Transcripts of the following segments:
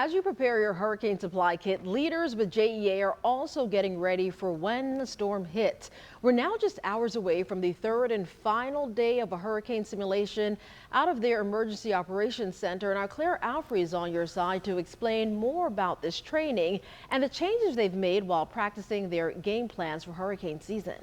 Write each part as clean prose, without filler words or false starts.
As you prepare your hurricane supply kit, leaders with JEA are also getting ready for when the storm hits. We're now just hours away from the third and final day of a hurricane simulation out of their Emergency Operations Center. And our Claire Alfrey is on your side to explain more about this training and the changes they've made while practicing their game plans for hurricane season.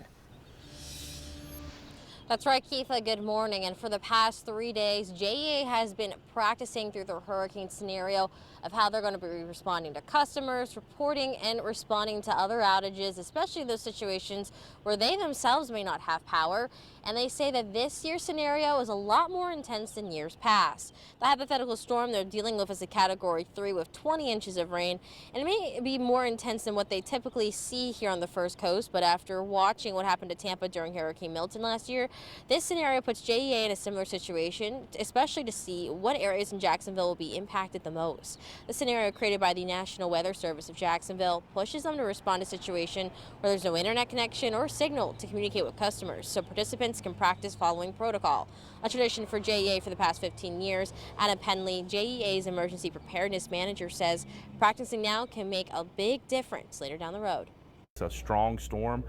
That's right, Keitha. Good morning. And for the past 3 days, JEA has been practicing through the hurricane scenario of how they're going to be responding to customers, reporting and responding to other outages, especially those situations where they themselves may not have power. And they say that this year's scenario is a lot more intense than years past. The hypothetical storm they're dealing with is a Category 3 with 20 inches of rain, and it may be more intense than what they typically see here on the First Coast. But after watching what happened to Tampa during Hurricane Milton last year, this scenario puts JEA in a similar situation, especially to see what areas in Jacksonville will be impacted the most. The scenario created by the National Weather Service of Jacksonville pushes them to respond to a situation where there's no internet connection or signal to communicate with customers, so participants can practice following protocol. A tradition for JEA for the past 15 years. Anna Penley, JEA's emergency preparedness manager, says practicing now can make a big difference later down the road. It's a strong storm.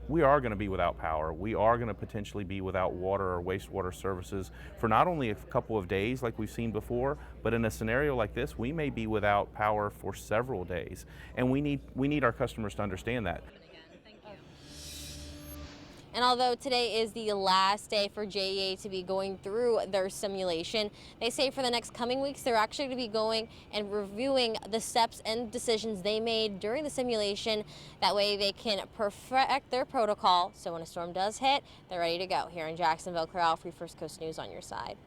We are going to be without power. We are going to potentially be without water or wastewater services for not only a couple of days like we've seen before, but in a scenario like this, we may be without power for several days. And we need our customers to understand that. And although today is the last day for JEA to be going through their simulation, they say for the next coming weeks, they're actually going to be going and reviewing the steps and decisions they made during the simulation. That way they can perfect their protocol. So when a storm does hit, they're ready to go. Here in Jacksonville, Claire Alfrey, First Coast News on your side.